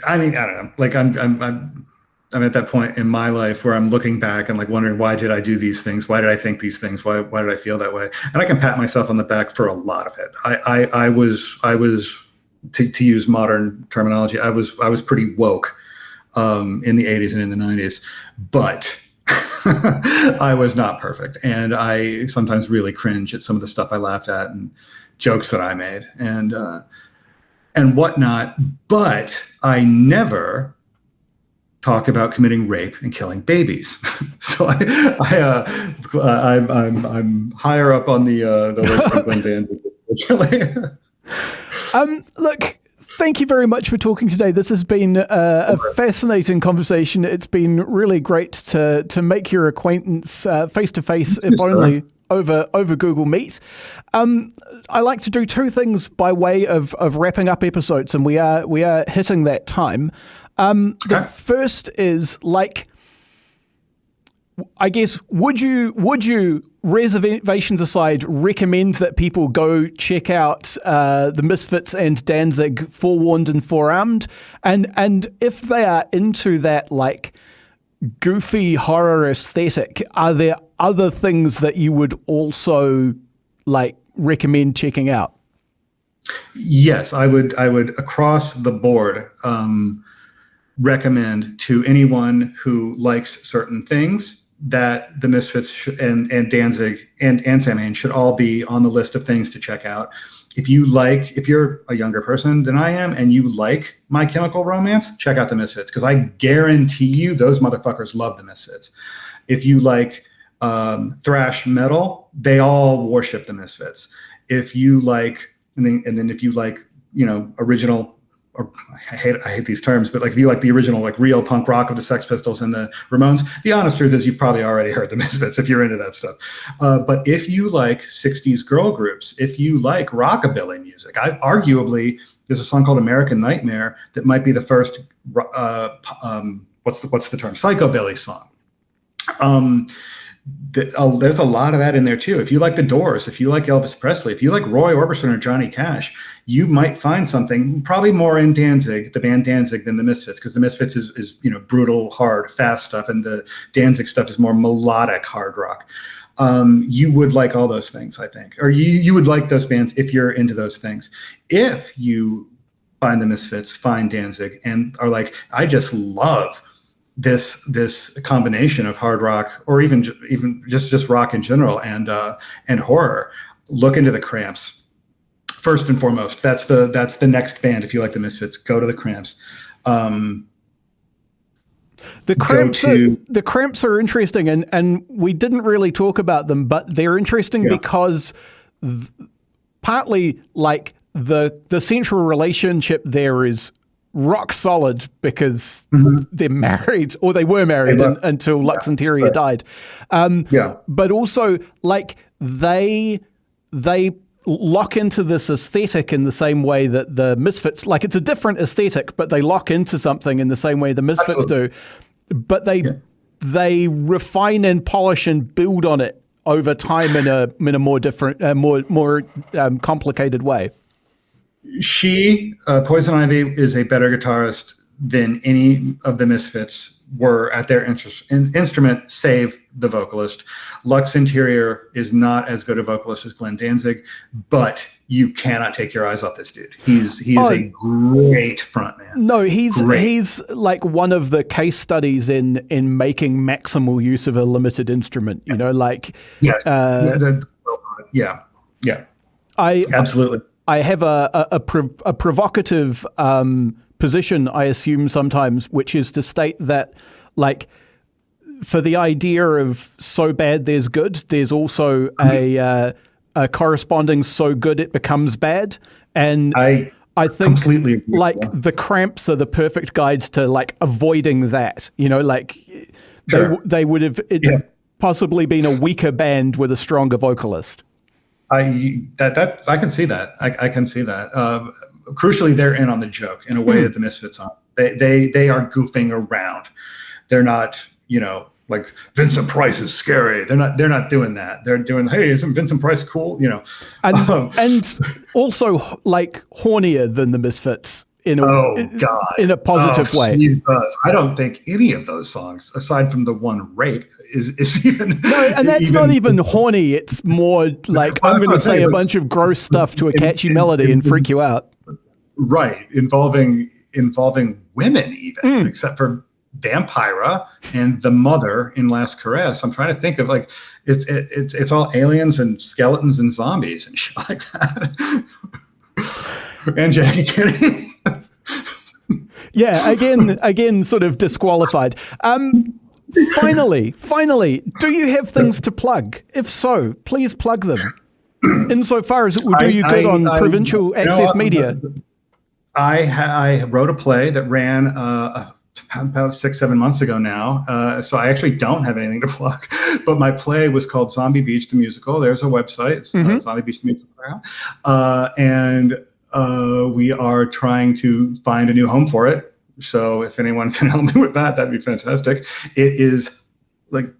I mean, I don't know. Like I'm at that point in my life where I'm looking back and like wondering, why did I do these things? Why did I think these things? Why did I feel that way? And I can pat myself on the back for a lot of it. I was to use modern terminology, I was pretty woke in the 80s and in the 90s, but I was not perfect. And I sometimes really cringe at some of the stuff I laughed at and jokes that I made and whatnot. But I never talk about committing rape and killing babies. So I'm higher up on the list of Glen Danzig. Look, thank you very much for talking today. This has been a fascinating conversation. It's been really great to make your acquaintance face to face, if only over Google Meet. I like to do two things by way of wrapping up episodes, and we are hitting that time. The first is, like, I guess, would you, reservations aside, recommend that people go check out the Misfits and Danzig, Forewarned and Forearmed? And if they are into that, like, goofy horror aesthetic, are there other things that you would also, like, recommend checking out? Yes, I would across the board recommend to anyone who likes certain things that the Misfits and Danzig and Samhain should all be on the list of things to check out. If you're a younger person than I am and you like My Chemical Romance, check out the Misfits, because I guarantee you those motherfuckers love the Misfits. If you like thrash metal, they all worship the Misfits. If you like, and then if you like, original, or I hate these terms, but like if you like the original, like real punk rock of the Sex Pistols and the Ramones, the honest truth is you've probably already heard the Misfits if you're into that stuff. But if you like 60s girl groups, if you like rockabilly music, arguably there's a song called American Nightmare that might be the first, what's the term? Psychobilly song. There's a lot of that in there too. If you like the Doors, if you like Elvis Presley, if you like Roy Orbison or Johnny Cash, you might find something probably more in Danzig, the band Danzig, than the Misfits, because the Misfits is brutal, hard, fast stuff, and the Danzig stuff is more melodic hard rock. You would like all those things, I think, or you would like those bands if you're into those things. If you find the Misfits, find Danzig, and are like, I just love this combination of hard rock, or even just rock in general, and horror, look into the Cramps. First and foremost, that's the next band. If you like the Misfits, go to the Cramps. The Cramps are interesting, and we didn't really talk about them, but they're interesting because partly, like, the central relationship there is rock solid because they're married, or they were married until Lux Interior died. But also, like, they lock into this aesthetic in the same way that the Misfits, like, it's a different aesthetic, but they lock into something in the same way the Misfits do. But they refine and polish and build on it over time in a more different, more complicated way. Poison Ivy is a better guitarist than any of the Misfits were at their instrument, save the vocalist. Lux Interior is not as good a vocalist as Glen Danzig, but you cannot take your eyes off this dude. He is a great frontman. No, he's like one of the case studies in making maximal use of a limited instrument. You know, like yes, yeah. Absolutely. I have a provocative position, I assume sometimes, which is to state that, like, for the idea of so bad there's good, there's also a corresponding so good it becomes bad. And I think completely agree, like the Cramps are the perfect guides to like avoiding that. You know, like they would have possibly been a weaker band with a stronger vocalist. I can see that. I can see that. Crucially, they're in on the joke in a way that the Misfits aren't. They are goofing around. They're not, like Vincent Price is scary. They're not doing that. They're doing, hey, isn't Vincent Price cool? And also like hornier than the Misfits in a positive way. Jesus. I don't think any of those songs, aside from the one Rape, is even. No, and that's not even horny. It's more like I'm going to say a bunch of gross stuff to a catchy melody and freak you out. Right, involving women even, except for Vampira and the mother in Last Caress. I'm trying to think of like it's all aliens and skeletons and zombies and shit like that. And Jackie Kennedy. Yeah, again, sort of disqualified. Finally, do you have things to plug? If so, please plug them. Insofar as it will do you good on provincial access media. I wrote a play that ran about 6-7 months ago now. So I actually don't have anything to plug. But my play was called Zombie Beach the Musical. There's a website, Zombie Beach the Musical. And we are trying to find a new home for it. So if anyone can help me with that, that'd be fantastic. It is like,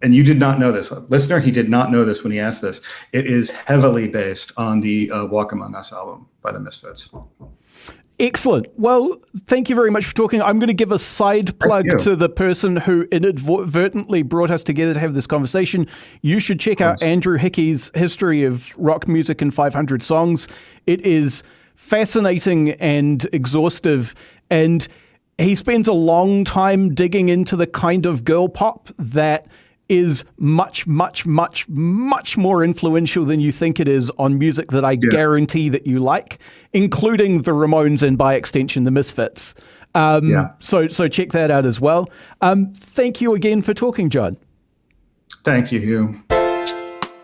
and you did not know this, listener, he did not know this when he asked this. It is heavily based on the Walk Among Us album by the Misfits. Excellent. Well, thank you very much for talking. I'm going to give a side plug to the person who inadvertently brought us together to have this conversation. You should check out Andrew Hickey's History of Rock Music in 500 Songs. It is fascinating and exhaustive, and he spends a long time digging into the kind of girl pop that is much, much, much, much more influential than you think it is on music that I guarantee that you like, including the Ramones and by extension the Misfits. So check that out as well. Thank you again for talking, John. Thank you, Hugh.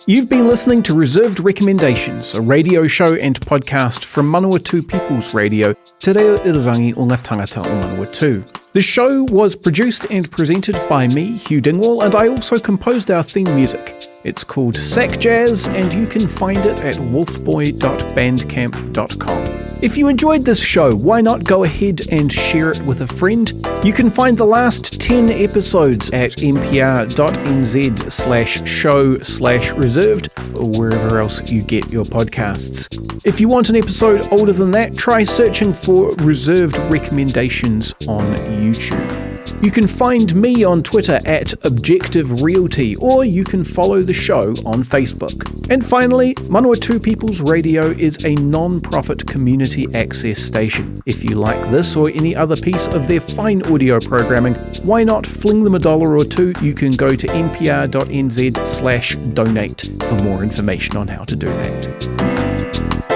You've been listening to Reserved Recommendations, a radio show and podcast from Manawatu People's Radio, Te Reo Irirangi o ngā tangata o Manawatu. The show was produced and presented by me, Hugh Dingwall, and I also composed our theme music. It's called Sack Jazz, and you can find it at wolfboy.bandcamp.com. If you enjoyed this show, why not go ahead and share it with a friend? You can find the last 10 episodes at npr.nz/show/reserved, or wherever else you get your podcasts. If you want an episode older than that, try searching for Reserved Recommendations on YouTube. You can find me on Twitter at Objective Realty, or you can follow the show on Facebook. And finally, Manawatu People's Radio is a non-profit community access station. If you like this or any other piece of their fine audio programming, why not fling them $1 or $2? You can go to npr.nz/donate for more information on how to do that.